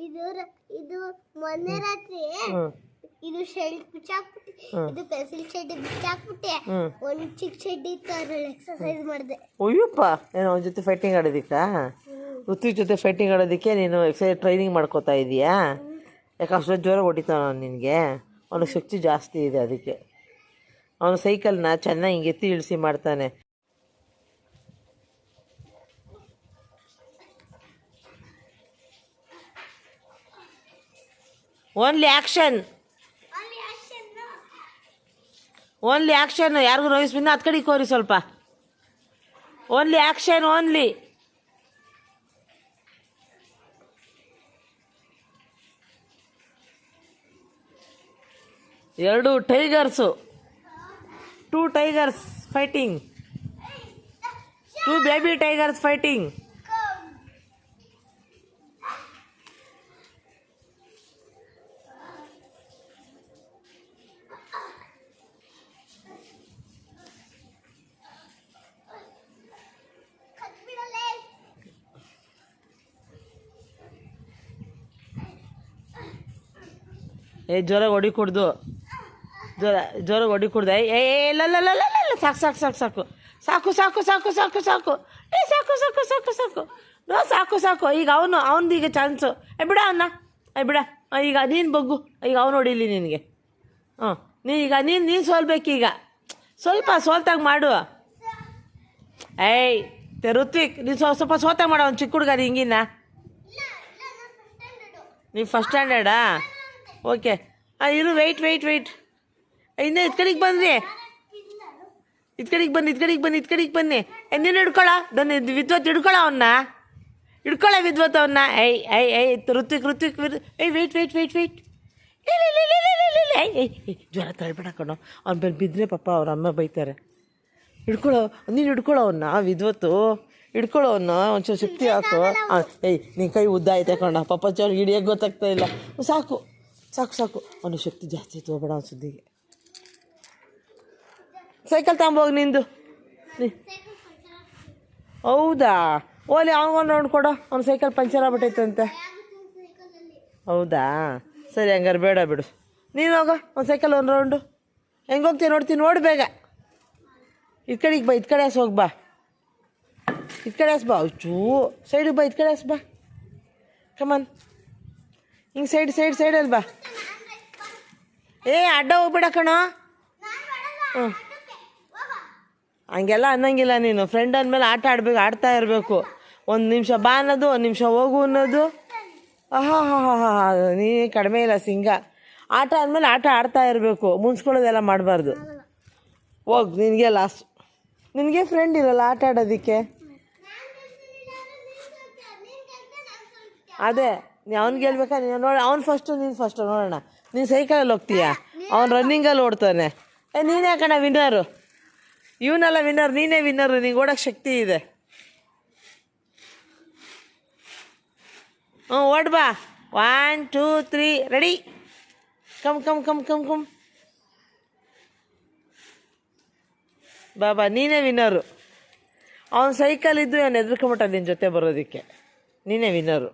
ಇದು ಇದು ಮೊನ್ನೆ ರಾತ್ರಿ ಇದು ಶೆಡ್ ಬಿಚ್ಚಾಕ್ಬಿಟ್ಟೆ, ಇದು ಪೆನ್ಸಿಲ್ ಶೆಡ್ ಬಿಚ್ಚಾಕ್ಬಿಟ್ಟೆ. ಒಂದು ಚಿಕ್ಕ ಶೆಡ್ ಇತ್ತು, ಅದ್ರಲ್ಲಿ ಎಕ್ಸರ್ಸೈಸ್ ಮಾಡಿದೆ. ಅಯ್ಯಪ್ಪ, ಏನೋ ಅವನ ಜೊತೆ ಫೈಟಿಂಗ್ ಆಡೋದಿಕ್ಕ? ಋತ್ವಿಕ್ ಜೊತೆ ಫೈಟಿಂಗ್ ಆಡೋದಕ್ಕೆ ನೀನು ಎಕ್ಸರ್ಸೈಸ್ ಟ್ರೈನಿಂಗ್ ಮಾಡ್ಕೋತಾ ಇದೀಯಾ? ಯಾಕೆ ಅಷ್ಟೊಂದು ಜ್ವರ ಹೊಡಿತಾನ ನಿನಗೆ? ಅವನಿಗೆ ಶಕ್ತಿ ಜಾಸ್ತಿ ಇದೆ, ಅದಕ್ಕೆ ಅವನು ಸೈಕಲ್ನ ಚೆನ್ನಾಗಿ ಹಿಂಗೆ ಎತ್ತಿ ಇಳಿಸಿ ಮಾಡ್ತಾನೆ. Only action, only action. ಯಾರಿಗೂ ನೋಯಿಸ್ಬಿಂದ ಹತ್ತು ಕಡೆಗೆ ಕೋರಿ ಸ್ವಲ್ಪ. Only action, only. ಎರಡು tigers, 2 tigers fighting, 2 baby tigers fighting. ಜ್ವರ ಹೊಡಿ ಕುಡ್ದು, ಜ್ವರ ಹೊಡಿ ಕುಡ್ದೆ. ಇಲ್ಲ ಸಾಕು ಸಾಕು ಸಾಕು ಸಾಕು ಸಾಕು ಸಾಕು ಸಾಕು ಸಾಕು ಸಾಕು ಸಾಕು ಸಾಕು ಸಾಕು ಸಾಕು ನೋ ಸಾಕು ಸಾಕು. ಈಗ ಅವನದು ಈಗ ಚಾನ್ಸು. ಬಿಡ ಅವನ್ನ, ಬಿಡ. ಈಗ ನೀನು ಬಗ್ಗು, ಈಗ ಅವನು ಹೊಡಿಲಿ ನಿನಗೆ. ಈಗ ನೀನು ಸೋಲ್ಬೇಕೀಗ, ಸ್ವಲ್ಪ ಸೋಲ್ತಾಗ ಮಾಡು. ಋತ್ವಿಕ್, ನೀನು ಸ್ವಲ್ಪ ಸೋತಾಗ ಮಾಡು. ಅವ್ನು ಚಿಕ್ಕ ಹುಡುಗ ಹಿಂಗಿನ. ನೀವು ಫಸ್ಟ್ ಸ್ಟ್ಯಾಂಡರ್ಡಾ? ಓಕೆ, ಇರು, ವೆಯ್ಟ್. ಇನ್ನು ಇದ್ ಕಡೆಗೆ ಬನ್ನಿ, ಇದ್ ಕಡೆಗೆ ಬನ್ನಿ. ನೀನು ಹಿಡ್ಕೊಳ, ವಿದ್ವತ್ ಹಿಡ್ಕೊಳ ಅವನ್ನ, ವಿದ್ವತ್ ಅವನ್ನ. ಋತ್ವಿಕ್ ವೆಯ್ಟ್. ಜ್ವರ ತಳ್ಬೇಡ ಕಣೋ, ಅವ್ನ ಮೇಲೆ ಬಿದ್ದರೆ ಪಾಪ ಅವ್ರ ಅಮ್ಮ ಬೈತಾರೆ. ನೀನು ಹಿಡ್ಕೊಳ ಅವನ್ನ, ವಿದ್ವತ್ತು ಹಿಡ್ಕೊಳ್ಳೋ ಅವನ್ನ. ಒಂಚೂರು ಶಕ್ತಿ ಹಾಕು. ನಿನ್ನ ಕೈ ಉದ್ದ ಐತೆ ಕಣ, ಪಾಪ ಅವ್ನಿಗೆ ಹಿಡಿಯೋಕ್ಕೆ ಗೊತ್ತಾಗ್ತಾ ಇಲ್ಲ. ಸಾಕು ಅವನು ಶಕ್ತಿ ಜಾಸ್ತಿ ತಗೋಬೇಡ ಅವನ ಸುದ್ದಿಗೆ. ಸೈಕಲ್ ತಗೊಂಬೋಗಿ ನಿಂದು. ಹೌದಾ? ಓಲಿ ಅವನು ನೋಡ್ಕೊಡೋ, ಅವ್ನು ಸೈಕಲ್ ಪಂಚರ್ ಆಗ್ಬಿಟ್ಟೈತಂತೆ. ಹೌದಾ? ಸರಿ, ಹಂಗಾರೆ ಬೇಡ ಬಿಡು. ನೀನು ಹೋಗೋ, ಒಂದು ಸೈಕಲ್ ಒಂದು ರೌಂಡು. ಹೆಂಗೆ ಹೋಗ್ತೀಯ ನೋಡ್ತೀನಿ, ನೋಡಿ ಬೇಗ. ಇದ್ ಕಡೆ ಹೋಗಿ ಬಾ. ಇದ್ ಕಡೆ ಬಾ. ಚೂ ಸೈಡಿಗೆ ಬಾ, ಇದ್ ಕಡೆ ಬಾ. ಕಮನ್, ಹಿಂಗೆ ಸೈಡಲ್ಲಿ ಬಾ. ಅಡ್ಡ ಹೋಗ್ಬೇಡ ಕಣೋ. ಹಂಗೆಲ್ಲ ಅನ್ನಂಗಿಲ್ಲ ನೀನು. ಫ್ರೆಂಡ್ ಅಂದಮೇಲೆ ಆಡ್ತಾ ಇರಬೇಕು. 1 ನಿಮಿಷ ಬಾ ಅನ್ನೋದು, 1 ನಿಮಿಷ ಹೋಗು ಅನ್ನೋದು. ನೀ ಕಡಿಮೆ ಇಲ್ಲ ಸಿಂಗ. ಆಟ ಅಂದಮೇಲೆ ಆಡ್ತಾ ಇರಬೇಕು, ಮುನ್ಸ್ಕೊಳ್ಳೋದೆಲ್ಲ ಮಾಡಬಾರ್ದು. ಹೋಗು, ನಿನಗೆ ಲಾಸ್. ನಿನಗೆ ಫ್ರೆಂಡ್ ಇರಲ್ಲ ಆಟ ಆಡೋದಕ್ಕೆ. ಅದೇ ಅವ್ನು ಗೆಲ್ಬೇಕಾ? ನೀನು ನೋಡಿ, ಅವ್ನು ಫಸ್ಟು, ನೀನು ಫಸ್ಟು. ನೋಡೋಣ, ನೀನು ಸೈಕಲಲ್ಲಿ ಹೋಗ್ತೀಯಾ, ಅವ್ನು ರನ್ನಿಂಗಲ್ಲಿ ಓಡ್ತಾನೆ. ನೀನೇ ಕಣ ವಿನ್ನರು. ಇವನೆಲ್ಲ ವಿನ್ನರ್, ನೀನೇ ವಿನ್ನರು. ನಿಂಗೆ ಓಡೋಕ್ಕೆ ಶಕ್ತಿ ಇದೆ. ಓಡ್ ಬಾ. 1 2 3 ರೆಡಿ. ಕಮ್. ಬಾಬಾ, ನೀನೇ ವಿನ್ನರು. ಅವ್ನು ಸೈಕಲ್ ಇದ್ದು ಅವ್ನು ಹೆದರ್ಕೊಂಬಿಟ್ಟ ನಿನ್ನ ಜೊತೆ ಬರೋದಕ್ಕೆ. ನೀನೇ ವಿನ್ನರು.